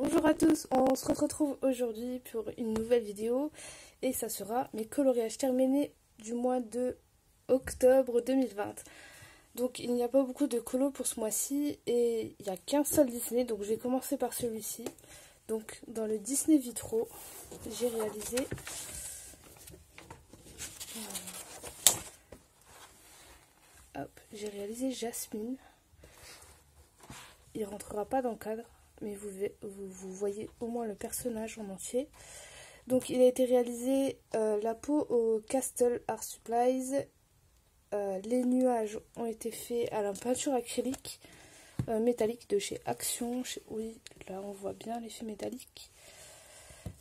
Bonjour à tous, on se retrouve aujourd'hui pour une nouvelle vidéo et ça sera mes coloriages terminés du mois de octobre 2020. Donc il n'y a pas beaucoup de colos pour ce mois-ci et il n'y a qu'un seul Disney, donc je vais commencer par celui-ci. Donc dans le Disney Vitro, j'ai réalisé Jasmine. Il rentrera pas dans le cadre, mais vous voyez au moins le personnage en entier. Donc il a été réalisé la peau au Castle Art Supplies. Les nuages ont été faits à la peinture acrylique métallique de chez Action. Oui, là on voit bien l'effet métallique.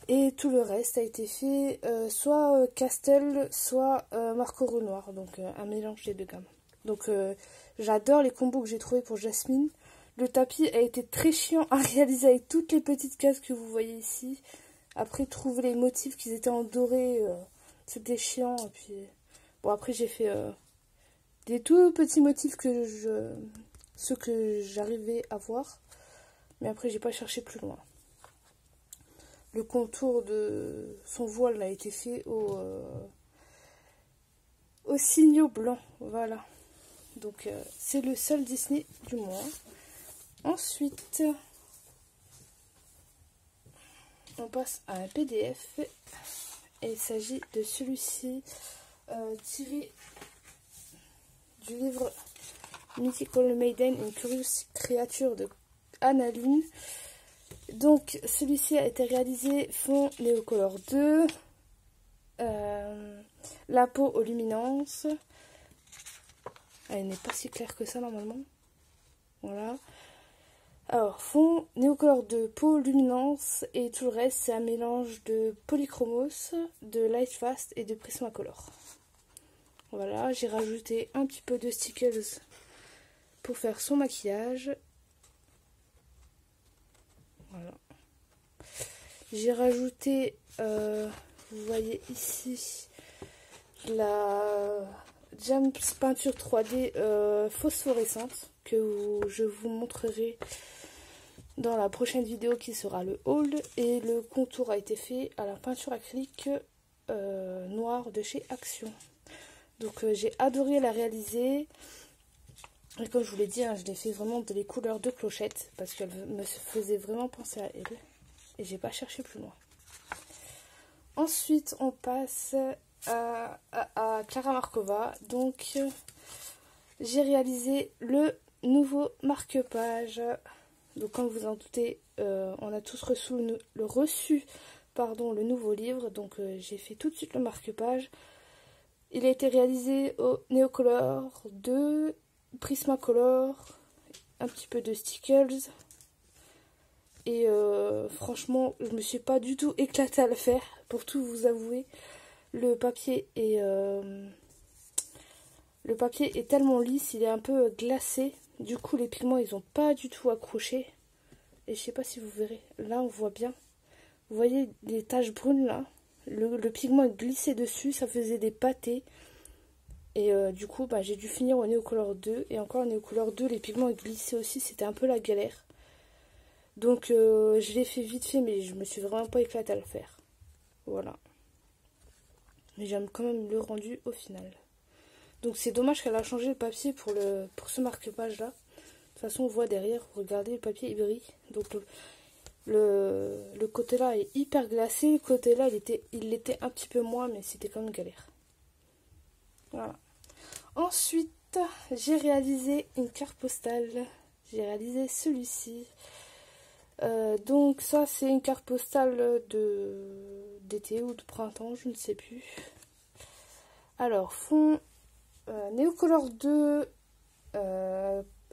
Et tout le reste a été fait soit Castle, soit Marco Renoir. Donc un mélange des deux gammes. Donc j'adore les combos que j'ai trouvés pour Jasmine. Le tapis a été très chiant à réaliser avec toutes les petites cases que vous voyez ici. Après, trouver les motifs qui étaient en doré, c'était chiant. Et puis, bon, après, j'ai fait des tout petits motifs ceux que j'arrivais à voir. Mais après, j'ai pas cherché plus loin. Le contour de son voile a été fait au signaux blanc. Voilà. Donc, c'est le seul Disney du mois. Ensuite, on passe à un PDF et il s'agit de celui-ci tiré du livre Mythical Maiden, une curieuse créature de Annaline. Donc celui-ci a été réalisé fond Néocolor 2, la peau aux luminances. Elle n'est pas si claire que ça normalement. Voilà. Alors, fond Néocolor 2, peau, luminance et tout le reste, c'est un mélange de Polychromos, de Lightfast et de Prismacolor. Voilà, j'ai rajouté un petit peu de stickers pour faire son maquillage. Voilà. J'ai rajouté, vous voyez ici, la Jams peinture 3D phosphorescente que je vous montrerai dans la prochaine vidéo qui sera le haul, et le contour a été fait à la peinture acrylique noire de chez Action. Donc j'ai adoré la réaliser et comme je vous l'ai dit, hein, je l'ai fait vraiment de les couleurs de clochette parce qu'elle me faisait vraiment penser à elle et j'ai pas cherché plus loin. Ensuite on passe à Clara Markova. Donc j'ai réalisé le nouveau marque-page. Donc comme vous en doutez, on a tous reçu le nouveau livre. Donc j'ai fait tout de suite le marque-page. Il a été réalisé au Néocolor 2, Prismacolor, un petit peu de stickers. Et franchement, je me suis pas du tout éclatée à le faire, pour tout vous avouer. Le papier est tellement lisse, il est un peu glacé. Du coup, les pigments, ils n'ont pas du tout accroché. Et je sais pas si vous verrez. Là, on voit bien. Vous voyez les taches brunes là. Le pigment est glissé dessus. Ça faisait des pâtés. Et du coup, bah, j'ai dû finir au Néocolor 2. Et encore au Néocolor 2, les pigments glissaient aussi. C'était un peu la galère. Donc, je l'ai fait vite fait. Mais je me suis vraiment pas éclatée à le faire. Voilà. Mais j'aime quand même le rendu au final. Donc c'est dommage qu'elle a changé le papier pour ce marque-page là. De toute façon on voit derrière, regardez le papier il brille. Donc le côté là est hyper glacé, le côté là il l'était un petit peu moins mais c'était quand même galère. Voilà. Ensuite j'ai réalisé une carte postale. J'ai réalisé celui-ci. Donc ça c'est une carte postale d'été ou de printemps, je ne sais plus. Alors fond Néocolor 2,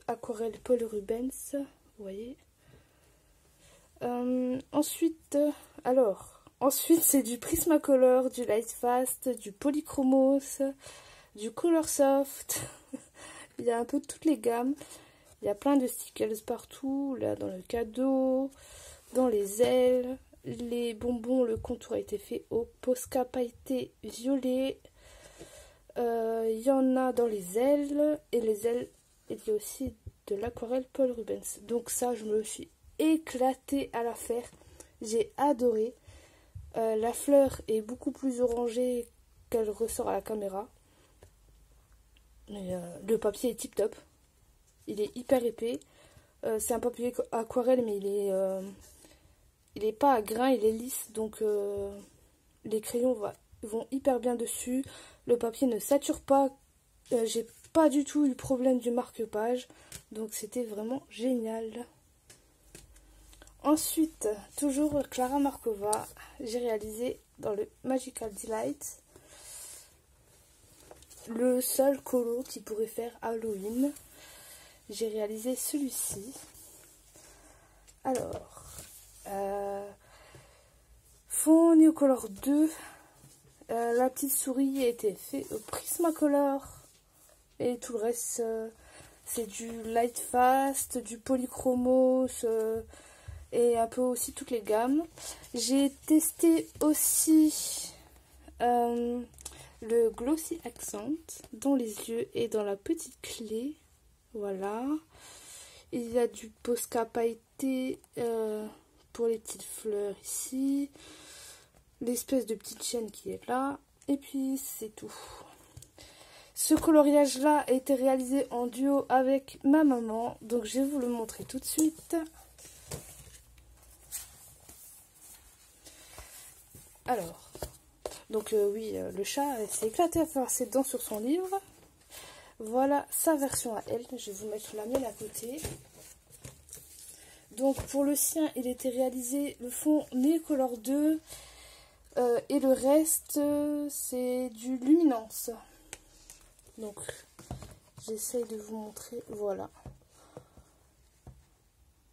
aquarelle Paul Rubens, vous voyez. Ensuite c'est du Prismacolor, du Lightfast, du Polychromos, du Color Soft. Il y a un peu de toutes les gammes. Il y a plein de stickers partout, là dans le cadeau, dans les ailes, les bonbons, le contour a été fait au Posca pailleté violet. Il y en a dans les ailes, et les ailes, il y a aussi de l'aquarelle Paul Rubens. Donc ça, je me suis éclaté à la faire. J'ai adoré. La fleur est beaucoup plus orangée qu'elle ressort à la caméra. Mais, le papier est tip top. Il est hyper épais. C'est un papier aquarelle, mais il est pas à grains, il est lisse. Donc les crayons vont hyper bien dessus. Le papier ne sature pas. J'ai pas du tout eu le problème du marque-page. Donc c'était vraiment génial. Ensuite, toujours Clara Markova, j'ai réalisé dans le Magical Delight le seul colo qui pourrait faire Halloween. J'ai réalisé celui-ci. Alors, fond Neocolor 2. La petite souris a été faite au Prismacolor. Et tout le reste, c'est du Light Fast, du Polychromos et un peu aussi toutes les gammes. J'ai testé aussi le Glossy Accent dans les yeux et dans la petite clé. Voilà. Il y a du Posca pailleté pour les petites fleurs ici. L'espèce de petite chaîne qui est là. Et puis c'est tout. Ce coloriage-là a été réalisé en duo avec ma maman. Donc je vais vous le montrer tout de suite. Alors, donc oui, le chat s'est éclaté à faire ses dents sur son livre. Voilà sa version à elle. Je vais vous mettre la mienne à côté. Donc pour le sien, il était réalisé le fond Neocolor 2. Et le reste, c'est du Luminance. Donc, j'essaye de vous montrer. Voilà.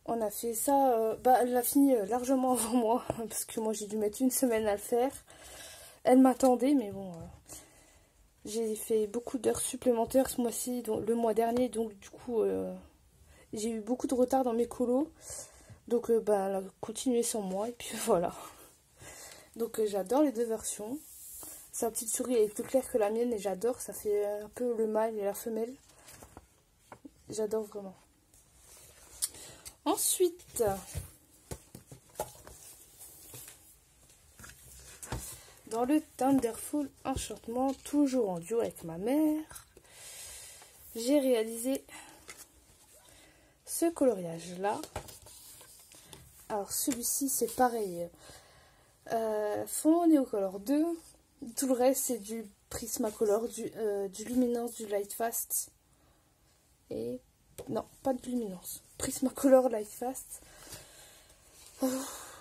On a fait ça. Elle l'a fini largement avant moi. Parce que moi, j'ai dû mettre une semaine à le faire. Elle m'attendait, mais bon. J'ai fait beaucoup d'heures supplémentaires ce mois-ci, le mois dernier. Donc, du coup, j'ai eu beaucoup de retard dans mes colos. Donc, elle a continué sans moi. Et puis, voilà. Donc, j'adore les deux versions. Sa petite souris est plus claire que la mienne et j'adore. Ça fait un peu le mâle et la femelle. J'adore vraiment. Ensuite, dans le Thunderful Enchantement, toujours en duo avec ma mère, j'ai réalisé ce coloriage-là. Alors celui-ci, c'est pareil. Fond Neocolor 2. Tout le reste, c'est du Prismacolor, du Luminance, du Light Fast. Et non, pas de Luminance. Prismacolor, Light Fast.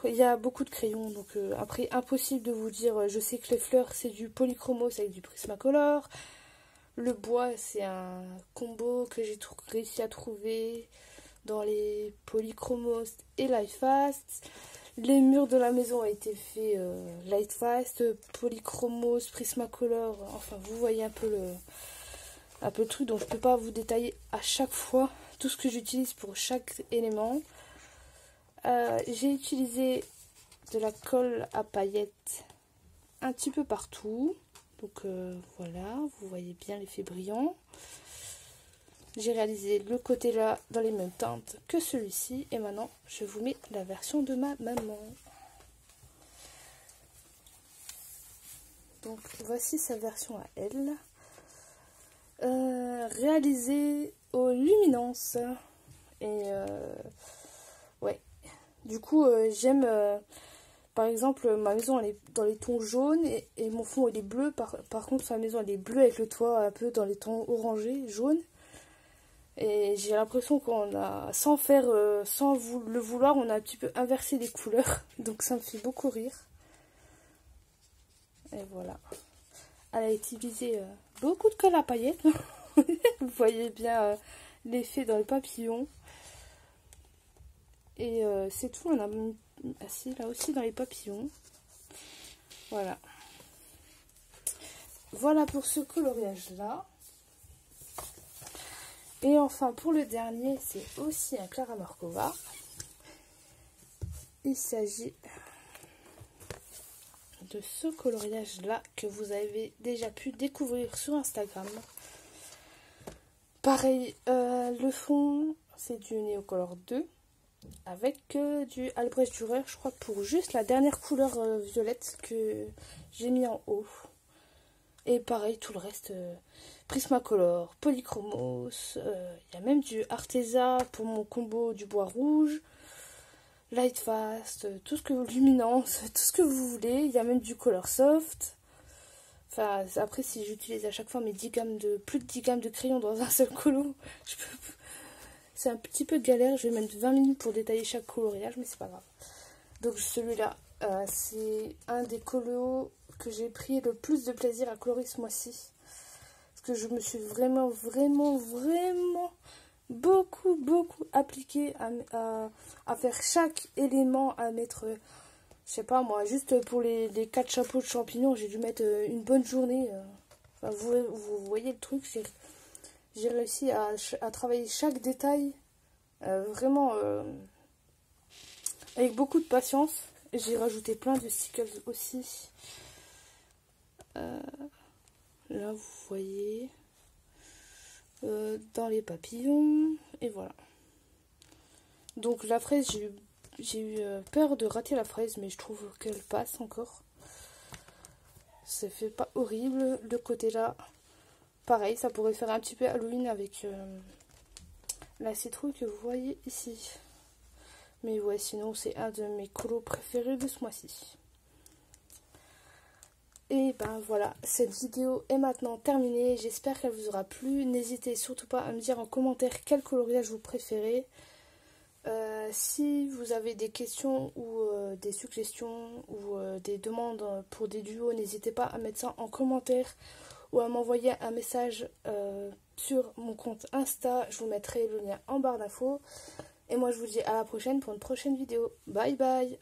Il y a beaucoup de crayons, donc après, impossible de vous dire. Je sais que les fleurs, c'est du Polychromos avec du Prismacolor. Le bois, c'est un combo que j'ai réussi à trouver dans les Polychromos et Light Fast. Les murs de la maison ont été faits Light Fast, Polychromos, Prismacolor. Enfin, vous voyez un peu le truc. Donc, je ne peux pas vous détailler à chaque fois tout ce que j'utilise pour chaque élément. J'ai utilisé de la colle à paillettes un petit peu partout. Donc, voilà, vous voyez bien l'effet brillant. J'ai réalisé le côté là dans les mêmes teintes que celui-ci. Et maintenant, je vous mets la version de ma maman. Donc, voici sa version à elle. Réalisée au Luminance. Et ouais. Du coup, j'aime... par exemple, ma maison, elle est dans les tons jaunes. Et mon fond, il est bleu. Par contre, sa maison, elle est bleue avec le toit un peu dans les tons orangés, jaunes. Et j'ai l'impression qu'on a, sans le vouloir, on a un petit peu inversé les couleurs. Donc ça me fait beaucoup rire. Et voilà. Elle a utilisé beaucoup de colle à paillettes. Vous voyez bien l'effet dans le papillon. Et c'est tout. On a mis assis là aussi dans les papillons. Voilà. Voilà pour ce coloriage-là. Et enfin, pour le dernier, c'est aussi un Clara Markova. Il s'agit de ce coloriage-là que vous avez déjà pu découvrir sur Instagram. Pareil, le fond, c'est du Neocolor 2. avec du Albrecht Dürer, je crois, pour juste la dernière couleur violette que j'ai mis en haut. Et pareil, tout le reste, Prismacolor, Polychromos, il y a même du Arteza pour mon combo du bois rouge, Lightfast, tout ce que vous, Luminance, tout ce que vous voulez. Il y a même du Color Soft. Enfin, après, si j'utilise à chaque fois mes 10 gammes plus de 10 gammes de crayons dans un seul colo, c'est un petit peu galère. Je vais mettre 20 minutes pour détailler chaque coloriage, mais c'est pas grave. Donc celui-là, c'est un des colos que j'ai pris le plus de plaisir à colorer ce mois-ci. Parce que je me suis vraiment beaucoup appliqué à faire chaque élément, à mettre, je sais pas moi, juste pour les 4 chapeaux de champignons, j'ai dû mettre une bonne journée. Enfin, vous voyez le truc, j'ai réussi à travailler chaque détail vraiment avec beaucoup de patience. J'ai rajouté plein de stickers aussi. Là, vous voyez, dans les papillons, et voilà. Donc la fraise, j'ai eu peur de rater la fraise, mais je trouve qu'elle passe encore. Ça fait pas horrible. Le côté là, pareil, ça pourrait faire un petit peu Halloween avec la citrouille que vous voyez ici. Mais ouais, sinon c'est un de mes colos préférés de ce mois-ci. Et ben voilà, cette vidéo est maintenant terminée. J'espère qu'elle vous aura plu. N'hésitez surtout pas à me dire en commentaire quel coloriage vous préférez. Si vous avez des questions ou des suggestions ou des demandes pour des duos, n'hésitez pas à mettre ça en commentaire ou à m'envoyer un message sur mon compte Insta. Je vous mettrai le lien en barre d'infos. Et moi je vous dis à la prochaine pour une prochaine vidéo. Bye bye!